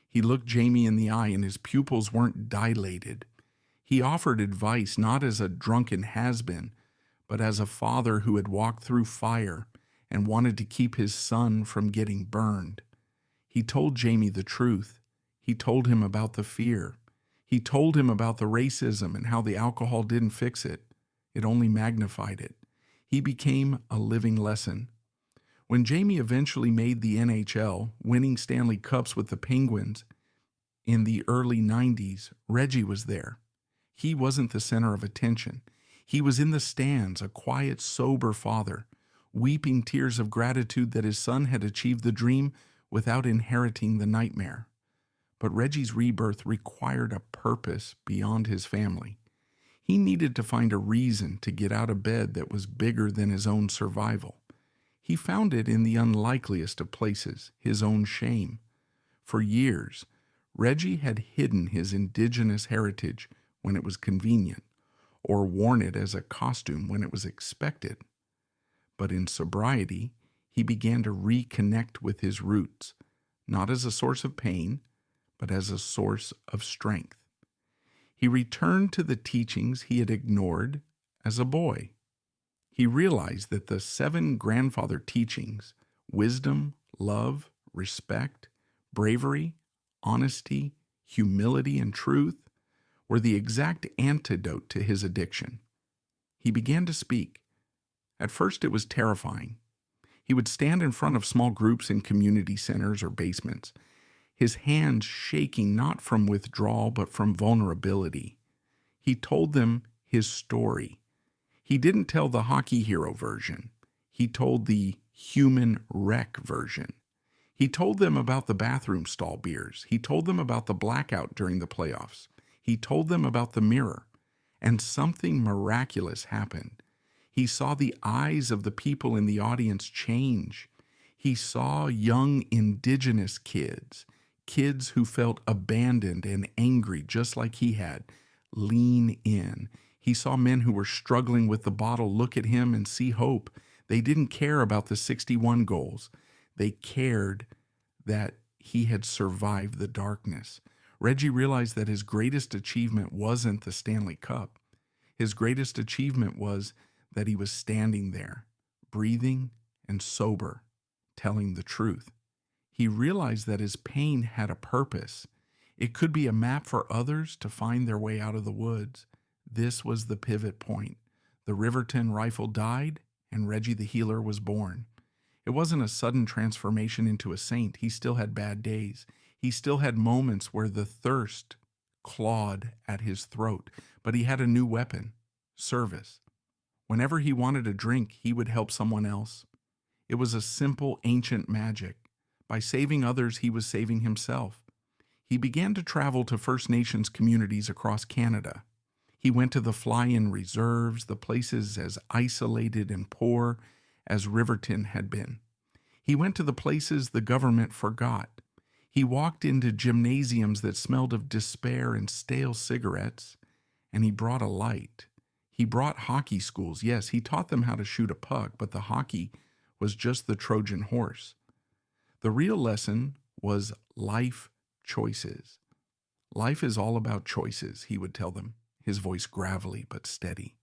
He looked Jamie in the eye and his pupils weren't dilated. He offered advice not as a drunken has-been, but as a father who had walked through fire and wanted to keep his son from getting burned. He told Jamie the truth. He told him about the fear. He told him about the racism and how the alcohol didn't fix it. It only magnified it. He became a living lesson. When Jamie eventually made the NHL, winning Stanley Cups with the Penguins in the early 90s, Reggie was there. He wasn't the center of attention. He was in the stands, a quiet, sober father, weeping tears of gratitude that his son had achieved the dream without inheriting the nightmare. But Reggie's rebirth required a purpose beyond his family. He needed to find a reason to get out of bed that was bigger than his own survival. He found it in the unlikeliest of places, his own shame. For years, Reggie had hidden his indigenous heritage when it was convenient, or worn it as a costume when it was expected. But in sobriety, he began to reconnect with his roots, not as a source of pain, but as a source of strength. He returned to the teachings he had ignored as a boy. He realized that the 7 grandfather teachings, wisdom, love, respect, bravery, honesty, humility, and truth, were the exact antidote to his addiction. He began to speak. At first it was terrifying. He would stand in front of small groups in community centers or basements, his hands shaking not from withdrawal but from vulnerability. He told them his story. He didn't tell the hockey hero version. He told the human wreck version. He told them about the bathroom stall beers. He told them about the blackout during the playoffs. He told them about the mirror. And something miraculous happened. He saw the eyes of the people in the audience change. He saw young indigenous kids who felt abandoned and angry just like he had, lean in. He saw men who were struggling with the bottle look at him and see hope. They didn't care about the 61 goals. They cared that he had survived the darkness. Reggie realized that his greatest achievement wasn't the Stanley Cup. His greatest achievement was that he was standing there, breathing and sober, telling the truth. He realized that his pain had a purpose. It could be a map for others to find their way out of the woods. This was the pivot point. The Riverton Rifle died, and Reggie the Healer was born. It wasn't a sudden transformation into a saint. He still had bad days. He still had moments where the thirst clawed at his throat, but he had a new weapon, service. Whenever he wanted a drink, he would help someone else. It was a simple, ancient magic. By saving others, he was saving himself. He began to travel to First Nations communities across Canada. He went to the fly-in reserves, the places as isolated and poor as Riverton had been. He went to the places the government forgot. He walked into gymnasiums that smelled of despair and stale cigarettes, and he brought a light. He brought hockey schools. Yes, he taught them how to shoot a puck, but the hockey was just the Trojan horse. The real lesson was life choices. Life is all about choices, he would tell them, his voice gravelly but steady.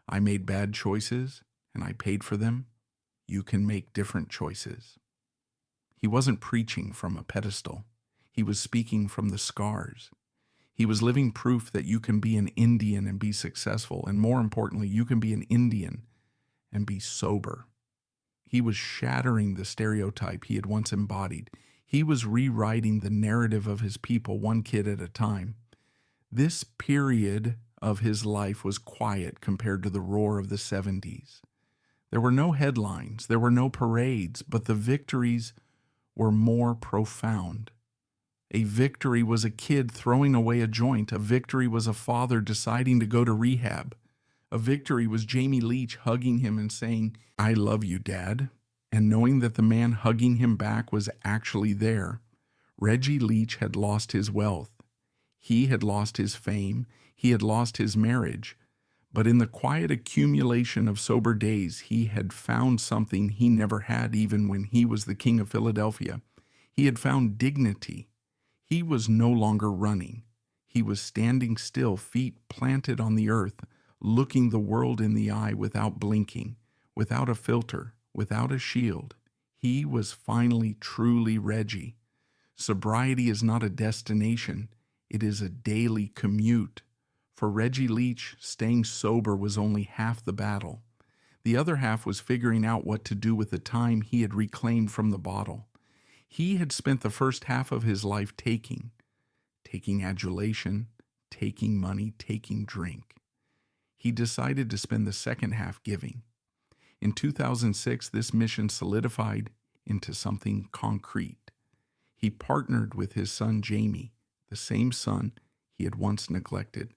I made bad choices, and I paid for them. You can make different choices. He wasn't preaching from a pedestal. He was speaking from the scars. He was living proof that you can be an Indian and be successful, and more importantly, you can be an Indian and be sober. He was shattering the stereotype he had once embodied. He was rewriting the narrative of his people, one kid at a time. This period of his life was quiet compared to the roar of the 70s. There were no headlines, there were no parades, but the victories were more profound. A victory was a kid throwing away a joint. A victory was a father deciding to go to rehab. A victory was Jamie Leach hugging him and saying, I love you, Dad. And knowing that the man hugging him back was actually there. Reggie Leach had lost his wealth. He had lost his fame. He had lost his marriage. But in the quiet accumulation of sober days, he had found something he never had even when he was the king of Philadelphia. He had found dignity. He was no longer running. He was standing still, feet planted on the earth, looking the world in the eye without blinking, without a filter, without a shield. He was finally truly Reggie. Sobriety is not a destination. It is a daily commute. For Reggie Leach, staying sober was only half the battle. The other half was figuring out what to do with the time he had reclaimed from the bottle. He had spent the first half of his life taking adulation, taking money, taking drink. He decided to spend the second half giving. In 2006, this mission solidified into something concrete. He partnered with his son Jamie, the same son he had once neglected,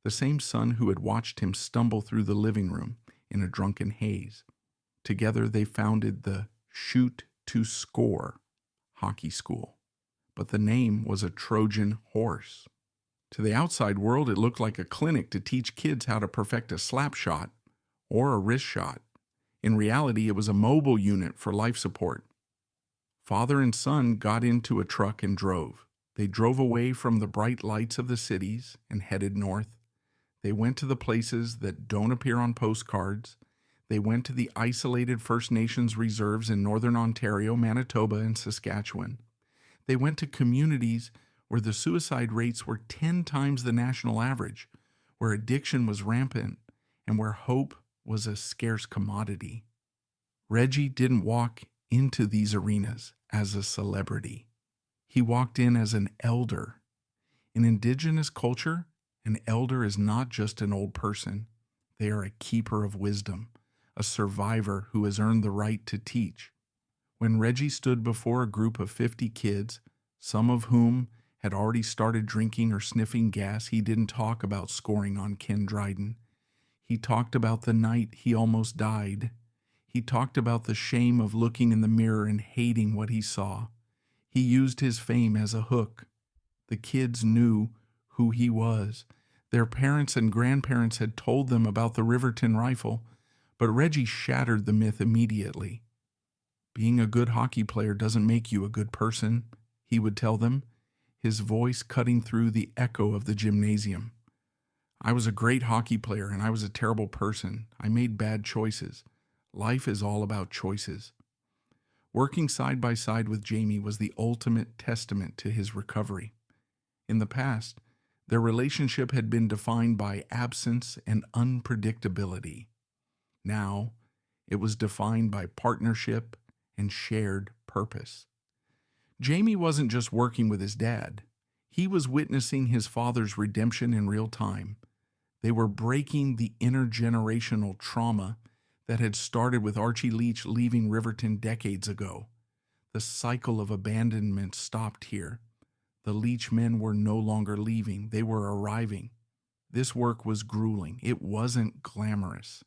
the same son who had watched him stumble through the living room in a drunken haze. Together they founded the Shoot to Score hockey school, but the name was a Trojan horse. To the outside world, it looked like a clinic to teach kids how to perfect a slap shot or a wrist shot. In reality, it was a mobile unit for life support. Father and son got into a truck and drove. They drove away from the bright lights of the cities and headed north. They went to the places that don't appear on postcards. They went to the isolated First Nations reserves in northern Ontario, Manitoba, and Saskatchewan. They went to communities where the suicide rates were 10 times the national average, where addiction was rampant, and where hope was a scarce commodity. Reggie didn't walk into these arenas as a celebrity. He walked in as an elder. In Indigenous culture, an elder is not just an old person. They are a keeper of wisdom, a survivor who has earned the right to teach. When Reggie stood before a group of 50 kids, some of whom had already started drinking or sniffing gas, he didn't talk about scoring on Ken Dryden. He talked about the night he almost died. He talked about the shame of looking in the mirror and hating what he saw. He used his fame as a hook. The kids knew who he was. Their parents and grandparents had told them about the Riverton Rifle, but Reggie shattered the myth immediately. Being a good hockey player doesn't make you a good person, he would tell them, his voice cutting through the echo of the gymnasium. I was a great hockey player and I was a terrible person. I made bad choices. Life is all about choices. Working side by side with Jamie was the ultimate testament to his recovery. In the past, their relationship had been defined by absence and unpredictability. Now, it was defined by partnership and shared purpose. Jamie wasn't just working with his dad. He was witnessing his father's redemption in real time. They were breaking the intergenerational trauma that had started with Archie Leach leaving Riverton decades ago. The cycle of abandonment stopped here. The Leach men were no longer leaving. They were arriving. This work was grueling. It wasn't glamorous.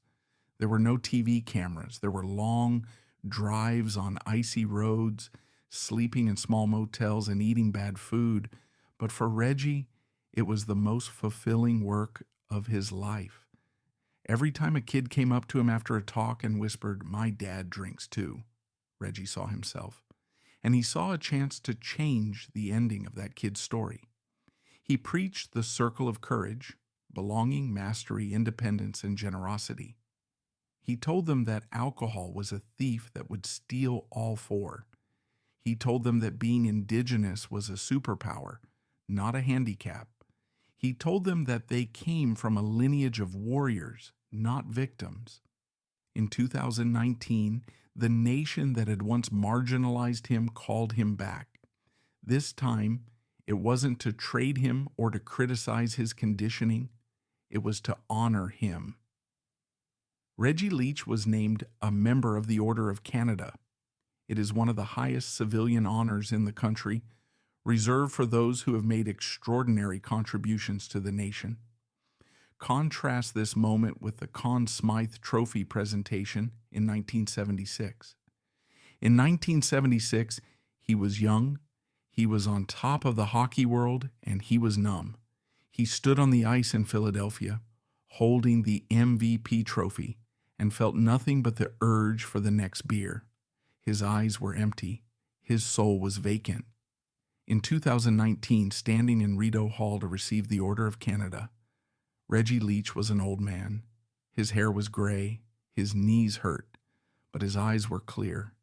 There were no TV cameras. There were long drives on icy roads, sleeping in small motels and eating bad food. But for Reggie, it was the most fulfilling work of his life. Every time a kid came up to him after a talk and whispered, "My dad drinks too," Reggie saw himself. And he saw a chance to change the ending of that kid's story. He preached the circle of courage, belonging, mastery, independence, and generosity. He told them that alcohol was a thief that would steal all four. He told them that being indigenous was a superpower, not a handicap. He told them that they came from a lineage of warriors, not victims. In 2019, the nation that had once marginalized him called him back. This time, it wasn't to trade him or to criticize his conditioning. It was to honor him. Reggie Leach was named a member of the Order of Canada. It is one of the highest civilian honors in the country, reserved for those who have made extraordinary contributions to the nation. Contrast this moment with the Conn Smythe Trophy presentation in 1976. In 1976, he was young, he was on top of the hockey world, and he was numb. He stood on the ice in Philadelphia, holding the MVP trophy, and felt nothing but the urge for the next beer. His eyes were empty. His soul was vacant. In 2019, standing in Rideau Hall to receive the Order of Canada, Reggie Leach was an old man. His hair was gray, his knees hurt, but his eyes were clear.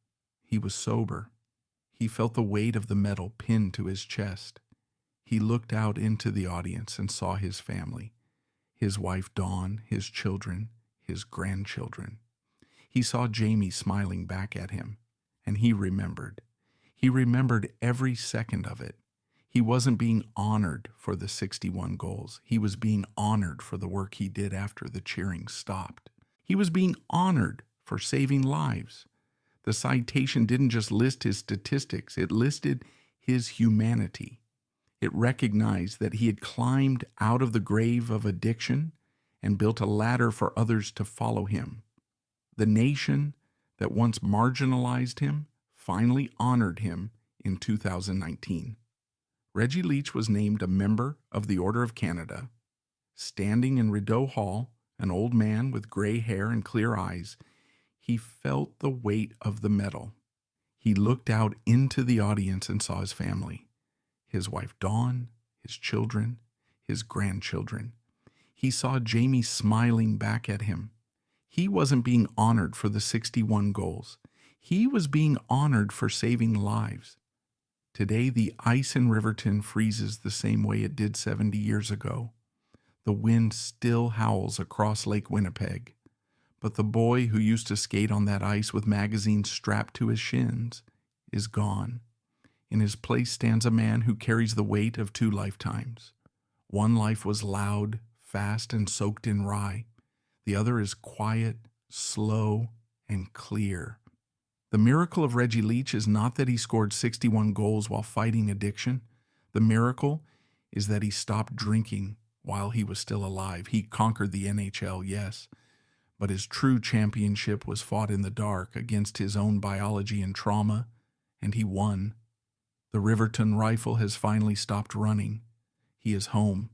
He was sober. He felt the weight of the medal pinned to his chest. He looked out into the audience and saw his family, his wife Dawn, his children, his grandchildren. He saw Jamie smiling back at him, and he remembered. He remembered every second of it. He wasn't being honored for the 61 goals. He was being honored for the work he did after the cheering stopped. He was being honored for saving lives. The citation didn't just list his statistics, it listed his humanity. It recognized that he had climbed out of the grave of addiction and built a ladder for others to follow him. The nation that once marginalized him finally honored him in 2019. Reggie Leach was named a member of the Order of Canada. Standing in Rideau Hall, an old man with gray hair and clear eyes, He felt the weight of the medal. He looked out into the audience and saw his family, his wife Dawn, his children, his grandchildren. He saw Jamie smiling back at him. He wasn't being honored for the 61 goals. He was being honored for saving lives. Today, the ice in Riverton freezes the same way it did 70 years ago. The wind still howls across Lake Winnipeg. But the boy who used to skate on that ice with magazines strapped to his shins is gone. In his place stands a man who carries the weight of 2 lifetimes. One life was loud, fast, and soaked in rye. The other is quiet, slow, and clear. The miracle of Reggie Leach is not that he scored 61 goals while fighting addiction. The miracle is that he stopped drinking while he was still alive. He conquered the NHL, yes, but his true championship was fought in the dark against his own biology and trauma, and he won. The Riverton Rifle has finally stopped running. He is home.